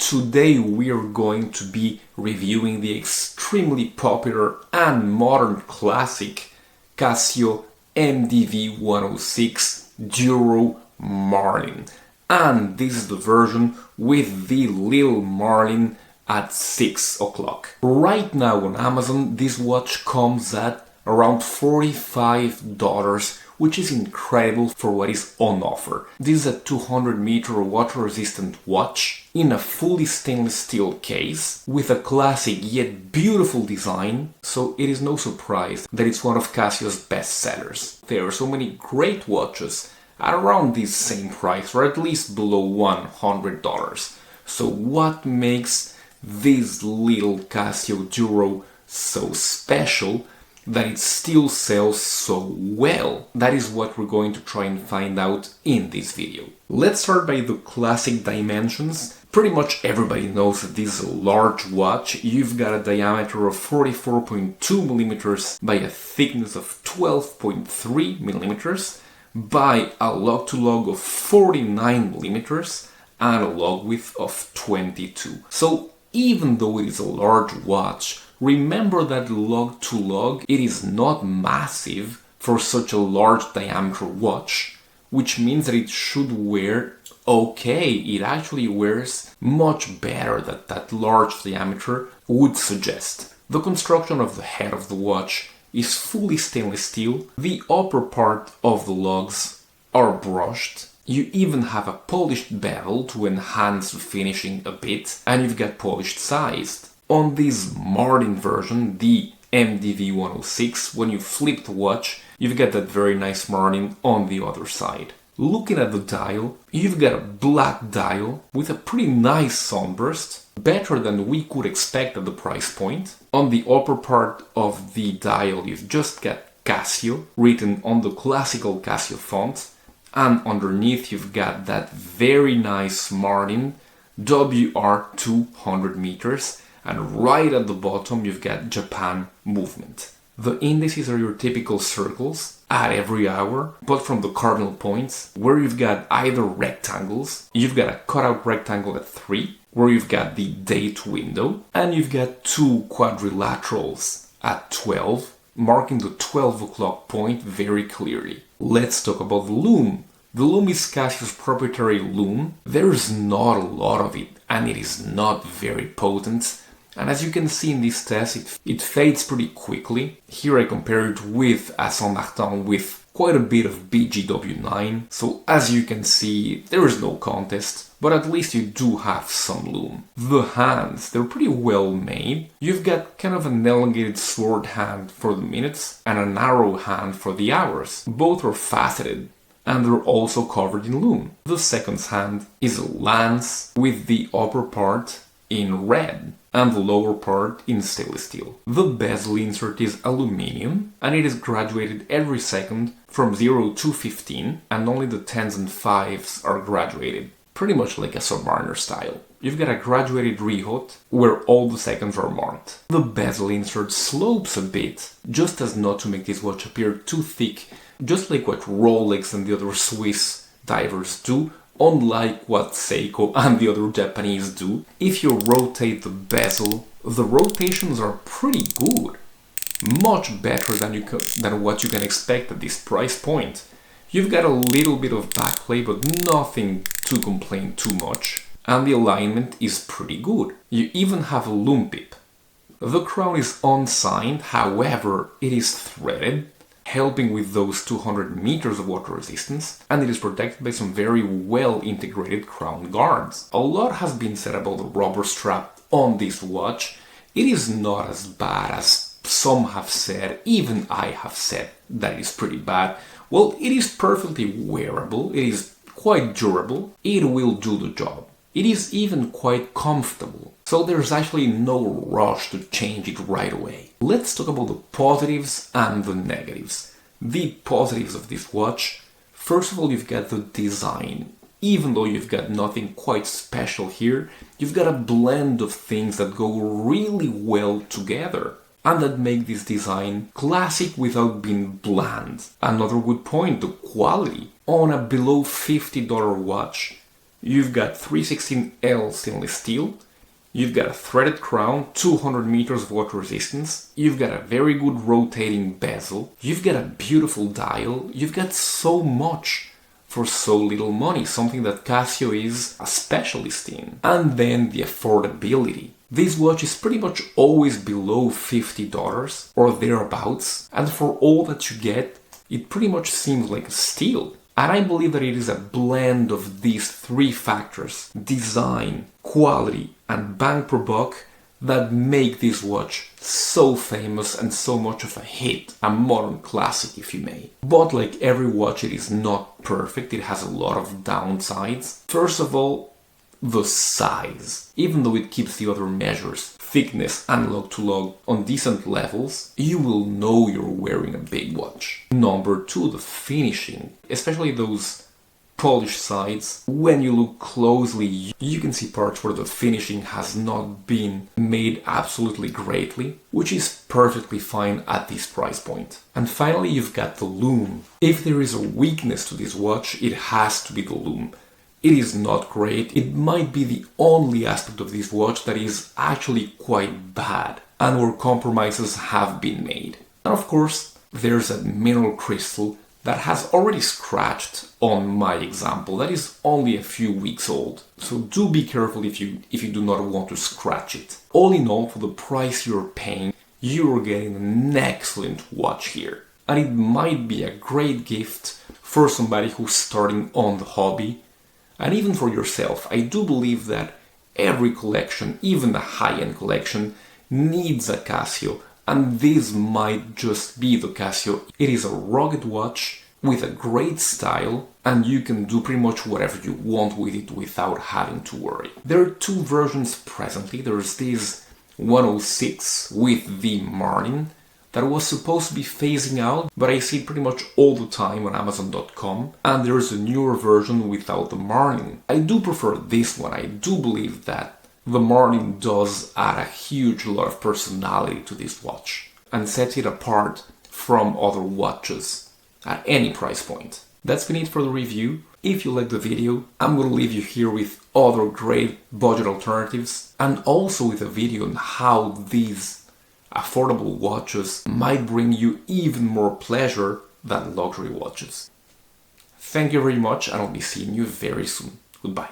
Today we are going to be reviewing the extremely popular and modern classic Casio MDV-106 Duro Marlin. And this is the version with the little Marlin at 6 o'clock. Right now on Amazon this watch comes at around $45, which is incredible for what is on offer. This is a 200-meter water-resistant watch in a fully stainless steel case with a classic yet beautiful design, so it is no surprise that it's one of Casio's best sellers. There are so many great watches at around this same price, or at least below $100. So what makes this little Casio Duro so special that it still sells so well? That is what we're going to try and find out in this video. Let's start by the classic dimensions. Pretty much everybody knows that this is a large watch. You've got a diameter of 44.2 millimeters by a thickness of 12.3 millimeters by a log-to-log of 49 millimeters and a log width of 22. So even though it is a large watch, remember that log-to-log, it is not massive for such a large diameter watch, which means that it should wear okay. It actually wears much better than that large diameter would suggest. The construction of the head of the watch is fully stainless steel. The upper part of the lugs are brushed. You even have a polished bezel to enhance the finishing a bit, and you've got polished sides. On this Marlin version, the MDV-106, when you flip the watch, you've got that very nice Marlin on the other side. Looking at the dial, you've got a black dial with a pretty nice sunburst, better than we could expect at the price point. On the upper part of the dial, you've just got Casio written on the classical Casio font, and underneath you've got that very nice Marlin WR 200 meters. And right at the bottom you've got Japan movement. The indices are your typical circles at every hour, but from the cardinal points, where you've got either rectangles, you've got a cutout rectangle at 3, where you've got the date window, and you've got two quadrilaterals at 12, marking the 12 o'clock point very clearly. Let's talk about the Lume. The Lume is Casio's proprietary Lume. There's not a lot of it, and it is not very potent. And as you can see in this test, it fades pretty quickly. Here I compare it with a Saint Martin with quite a bit of BGW9. So as you can see, there is no contest, but at least you do have some Lume. The hands, they're pretty well made. You've got kind of an elongated sword hand for the minutes and a narrow hand for the hours. Both are faceted, and they're also covered in Lume. The second hand is a lance with the upper part in red and the lower part in stainless steel. The bezel insert is aluminium, and it is graduated every second from 0 to 15, and only the 10s and 5s are graduated, pretty much like a Submariner style. You've got a graduated rehaut where all the seconds are marked. The bezel insert slopes a bit, just as not to make this watch appear too thick, just like what Rolex and the other Swiss divers do, unlike what Seiko and the other Japanese do. If you rotate the bezel, the rotations are pretty good. Much better than what you can expect at this price point. You've got a little bit of backplay, but nothing to complain too much. And the alignment is pretty good. You even have a Lume pip. The crown is unsigned, however, it is threaded, helping with those 200 meters of water resistance, and it is protected by some very well integrated crown guards. A lot has been said about the rubber strap on this watch. It is not as bad as some have said, even I have said that it is pretty bad. Well, it is perfectly wearable, it is quite durable, it will do the job. It is even quite comfortable, so there's actually no rush to change it right away. Let's talk about the positives and the negatives. The positives of this watch: first of all, you've got the design. Even though you've got nothing quite special here, you've got a blend of things that go really well together and that make this design classic without being bland. Another good point, the quality. On a below $50 watch, You've got 316L stainless steel. You've got a threaded crown, 200 meters of water resistance. You've got a very good rotating bezel. You've got a beautiful dial. You've got so much for so little money, something that Casio is a specialist in. And then the affordability. This watch is pretty much always below $50 or thereabouts, and for all that you get, it pretty much seems like a steal. And I believe that it is a blend of these three factors, design, quality, and bang per buck, that make this watch so famous and so much of a hit, a modern classic if you may. But like every watch, it is not perfect, it has a lot of downsides. First of all, the size. Even though it keeps the other measures, thickness and lug to lug, on decent levels, you will know you're wearing a big watch. Number two, the finishing, especially those polished sides. When you look closely, you can see parts where the finishing has not been made absolutely greatly, which is perfectly fine at this price point. And finally, you've got the lume. If there is a weakness to this watch, it has to be the lume. It is not great. It might be the only aspect of this watch that is actually quite bad, and where compromises have been made. And of course, there's a mineral crystal that has already scratched on my example that is only a few weeks old. So do be careful if you do not want to scratch it. All in all, for the price you're paying, you're getting an excellent watch here. And it might be a great gift for somebody who's starting on the hobby, and even for yourself. I do believe that every collection, even a high-end collection, needs a Casio, and this might just be the Casio. It is a rugged watch with a great style, and you can do pretty much whatever you want with it without having to worry. There are two versions presently. There's this 106 with the Marlin that was supposed to be phasing out, but I see it pretty much all the time on Amazon.com, and there's a newer version without the Marlin. I do prefer this one. I do believe that the Marlin does add a huge lot of personality to this watch and sets it apart from other watches at any price point. That's been it for the review. If you liked the video, I'm going to leave you here with other great budget alternatives, and also with a video on how these affordable watches might bring you even more pleasure than luxury watches. Thank you very much, and I'll be seeing you very soon. Goodbye.